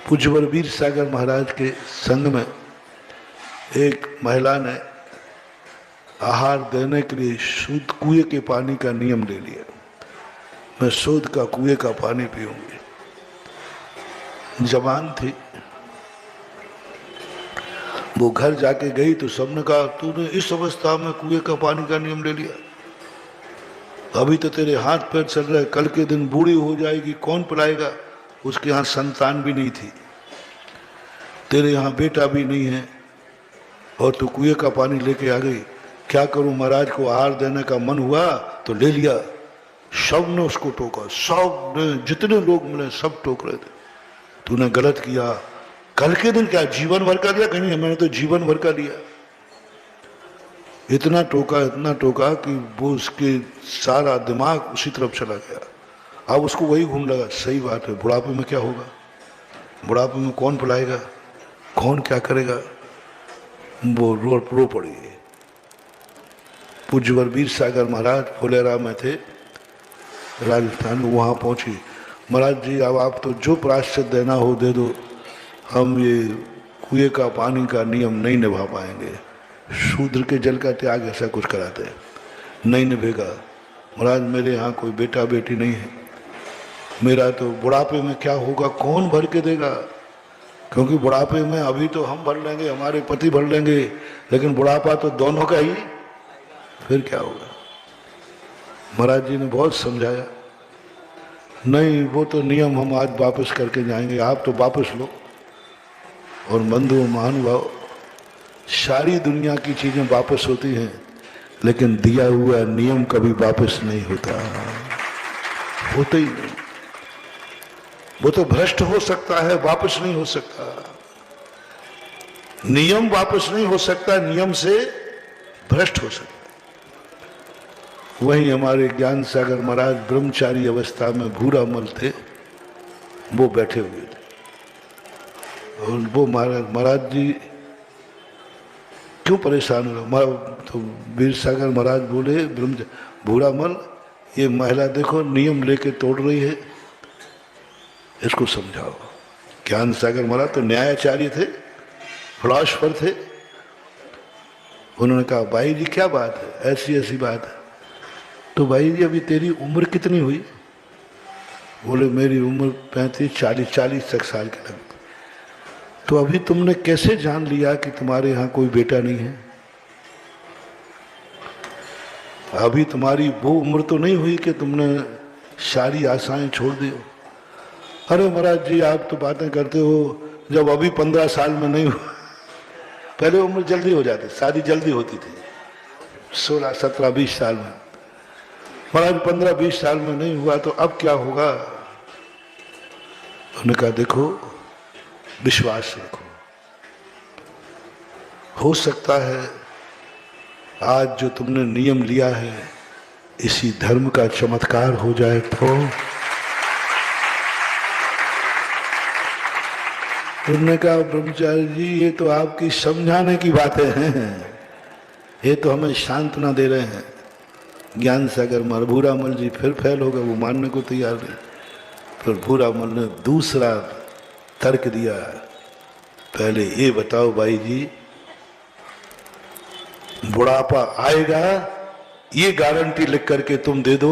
पूज्य वीर सागर महाराज के संग में एक महिला ने आहार देने के लिए शुद्ध कुएं के पानी का नियम ले लिया। मैं शुद्ध का कुएं का पानी पीऊंगी। जवान थी, वो घर जाके गई तो सबने कहा तूने इस अवस्था में कुएं का पानी का नियम ले लिया, अभी तो तेरे हाथ पैर चल रहे, कल के दिन बूढ़ी हो जाएगी, कौन पिलाएगा। उसके यहाँ संतान भी नहीं थी, तेरे यहाँ बेटा भी नहीं है और तू कुएं का पानी लेके आ गई। क्या करूं, महाराज को आहार देने का मन हुआ तो ले लिया। सब ने उसको टोका, सब ने, जितने लोग मिले सब टोक रहे थे, तूने गलत किया। कल के दिन क्या जीवन भर का लिया? कहीं मैंने तो जीवन भर का लिया। इतना टोका कि वो उसके सारा दिमाग उसी तरफ चला गया। अब उसको वही घूम लगा, सही बात है, बुढ़ापे में क्या होगा, बुढ़ापे में कौन पिलाएगा, कौन क्या करेगा। वो रो पड़ी। पूज्य वीर सागर महाराज फुलेरा में थे, राजस्थान में, वहाँ पहुँची। महाराज जी अब आप तो जो प्रायश्चित देना हो दे दो, हम ये कुएं का पानी का नियम नहीं निभा पाएंगे। शूद्र के जल का त्याग ऐसा कुछ कराते हैं, नहीं निभेगा। महाराज मेरे यहाँ कोई बेटा बेटी नहीं है, मेरा तो बुढ़ापे में क्या होगा, कौन भर के देगा। क्योंकि बुढ़ापे में अभी तो हम भर लेंगे, हमारे पति भर लेंगे, लेकिन बुढ़ापा तो दोनों का ही, फिर क्या होगा। महाराज जी ने बहुत समझाया, नहीं वो तो नियम हम आज वापस करके जाएंगे, आप तो वापस लो। और बंधु महानुभाव, सारी दुनिया की चीजें वापस होती हैं, लेकिन दिया हुआ नियम कभी वापस नहीं होता, होता ही नहीं। वो तो भ्रष्ट हो सकता है, वापस नहीं हो सकता। नियम वापस नहीं हो सकता, नियम से भ्रष्ट हो सकता। वहीं हमारे ज्ञान सागर महाराज ब्रह्मचारी अवस्था में भूरामल थे, वो बैठे हुए थे। और वो महाराज जी क्यों परेशान हो? तो वीर सागर महाराज बोले, भूरामल ये महिला देखो नियम लेके तोड़ रही है, इसको समझाओ। ज्ञान सागर महाराज तो न्यायाचार्य थे, फिलॉसफर थे। उन्होंने कहा भाई जी क्या बात है, ऐसी ऐसी बात है। तो भाई जी अभी तेरी उम्र कितनी हुई? बोले मेरी उम्र 35-40 तक साल के लगभग। तो अभी तुमने कैसे जान लिया कि तुम्हारे यहाँ कोई बेटा नहीं है? अभी तुम्हारी वो उम्र तो नहीं हुई कि तुमने सारी आशाएं छोड़ दी हो। अरे महाराज जी आप तो बातें करते हो, जब अभी 15 साल में नहीं हुआ, पहले उम्र जल्दी हो जाती, शादी जल्दी होती थी, 16, 17, 20 साल में। महाराज 15-20 साल में नहीं हुआ तो अब क्या होगा? उन्होंने कहा देखो विश्वास रखो, हो सकता है आज जो तुमने नियम लिया है इसी धर्म का चमत्कार हो जाए। तो उन्होंने कहा ब्रह्मचारी जी ये तो आपकी समझाने की बातें हैं, ये तो हमें सांत्वना दे रहे हैं। ज्ञान सागर मार भूरामल जी फिर फेल हो गए, वो मानने को तैयार नहीं। फिर भूरामल ने दूसरा तर्क दिया, पहले ये बताओ भाई जी बुढ़ापा आएगा ये गारंटी लिख करके तुम दे दो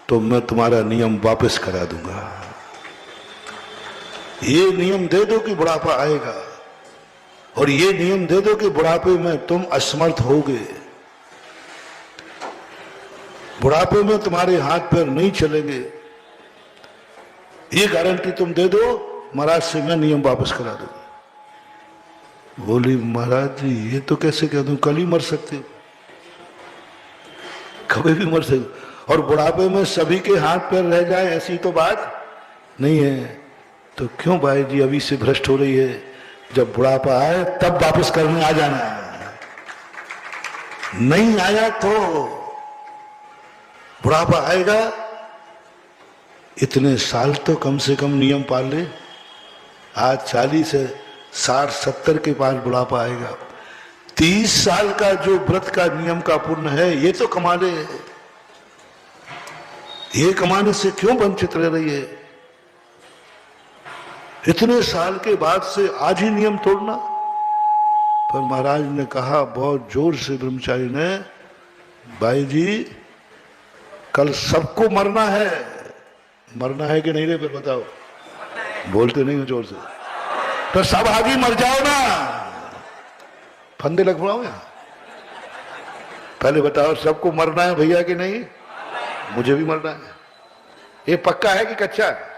तो मैं तुम्हारा नियम वापस करा दूंगा। ये नियम दे दो कि बुढ़ापा आएगा, और ये नियम दे दो कि बुढ़ापे में तुम असमर्थ होगे, बुढ़ापे में तुम्हारे हाथ पैर नहीं चलेंगे, ये गारंटी तुम दे दो, महाराज से मैं नियम वापस करा दूंगा। बोली महाराज जी ये तो कैसे कह दूं, कल ही मर सकते हो, कभी भी मर सकते, और बुढ़ापे में सभी के हाथ पैर रह जाए ऐसी तो बात नहीं है। तो क्यों भाई जी अभी से भ्रष्ट हो रही है, जब बुढ़ापा आए तब वापस करने आ जाना है, नहीं आया तो बुढ़ापा आएगा, इतने साल तो कम से कम नियम पाल ले। आज 40 से 60-70 के पास बुढ़ापा आएगा, 30 साल का जो व्रत का नियम का पुण्य है ये तो कमा ले, ये कमाने से क्यों वंचित रह रही है? इतने साल के बाद से आज ही नियम तोड़ना। पर महाराज ने कहा बहुत जोर से ब्रह्मचारी ने, भाई जी कल सबको मरना है। मरना है कि नहीं रे, फिर बताओ। बोलते नहीं हो जोर से। तो सब आज ही मर जाओ ना, फंदे लगवाओ या। पहले बताओ सबको मरना है भैया कि नहीं? मुझे भी मरना है। ये पक्का है कि कच्चा है?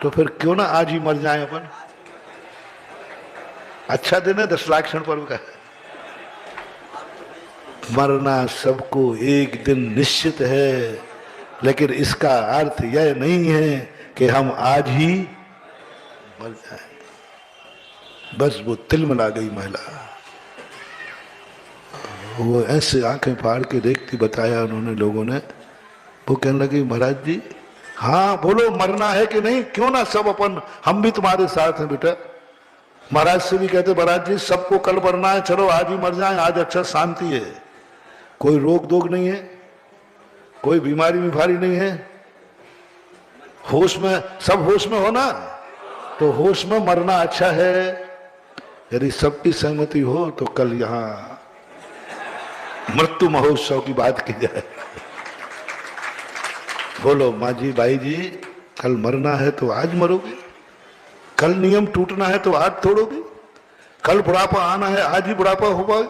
तो फिर क्यों ना आज ही मर जाए अपन। अच्छा दिन है 10 लाख क्षण पर्व का। मरना सबको एक दिन निश्चित है, लेकिन इसका अर्थ यह नहीं है कि हम आज ही मर जाए। बस वो तिलमिला गई महिला, वो ऐसे आंखें फाड़ के देखती, बताया उन्होंने लोगों ने। वो कहने लगी महाराज जी हाँ बोलो मरना है कि नहीं, क्यों ना सब अपन, हम भी तुम्हारे साथ हैं बेटा। महाराज से भी कहते महाराज जी सबको कल मरना है, चलो आज ही मर जाए, आज अच्छा शांति है, कोई रोग दोग नहीं है, कोई बीमारी नहीं है, होश में, सब होश में हो ना, तो होश में मरना अच्छा है। यदि सबकी सहमति हो तो कल यहाँ मृत्यु महोत्सव की बात की जाए। बोलो माँ जी भाई जी कल मरना है तो आज मरोगे, कल नियम टूटना है तो आज तोड़ोगे, कल बुढ़ापा आना है आज ही बुढ़ापा होगा,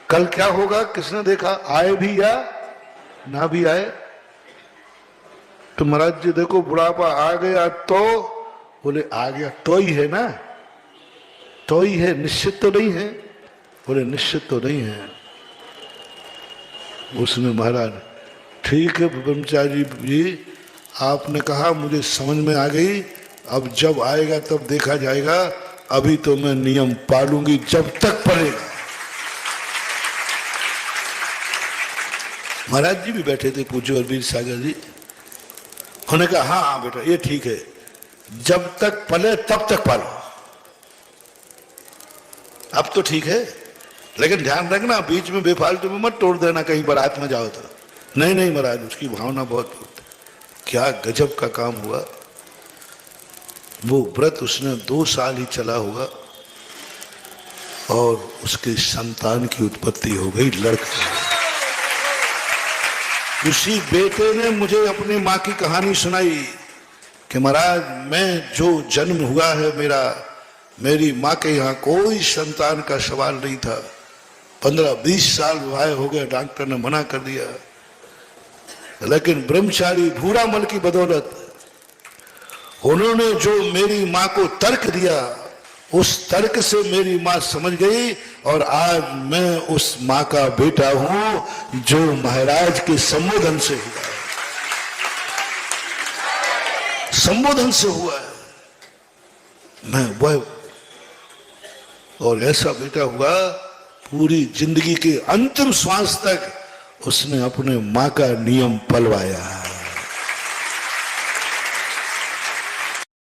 कल क्या होगा किसने देखा, आए भी या ना भी आए। तो महाराज जी देखो बुढ़ापा आ गया तो, बोले आ गया तो ही है ना, तो ही है, निश्चित तो नहीं है। बोले निश्चित तो नहीं है। उसने महाराज ठीक है ब्रह्मचारी जी आपने कहा मुझे समझ में आ गई, अब जब आएगा तब देखा जाएगा, अभी तो मैं नियम पालूंगी जब तक पड़ेगा। महाराज जी भी बैठे थे पूज्य अरविंद सागर जी, उन्होंने कहा हाँ हाँ बेटा ये ठीक है, जब तक पले तब तक पालो। अब तो ठीक है, लेकिन ध्यान रखना बीच में बेफालतू में मत तोड़ देना, कहीं बारात में जाओ तो। नहीं नहीं महाराज उसकी भावना बहुत क्या गजब का काम हुआ। वो व्रत उसने 2 साल ही चला होगा और उसके संतान की उत्पत्ति हो गई, लड़का। उसी बेटे ने मुझे अपनी माँ की कहानी सुनाई कि महाराज मैं जो जन्म हुआ है मेरा, मेरी माँ के यहाँ कोई संतान का सवाल नहीं था। 15-20 साल विवाह हो गए, डॉक्टर ने मना कर दिया, लेकिन ब्रह्मचारी भूरामल की बदौलत उन्होंने जो मेरी माँ को तर्क दिया, उस तर्क से मेरी माँ समझ गई और आज मैं उस माँ का बेटा हूं जो महाराज के संबोधन से हुआ है, संबोधन से हुआ है मैं वह, और ऐसा बेटा हुआ पूरी जिंदगी के अंतिम श्वास तक उसने अपने माँ का नियम पलवाया।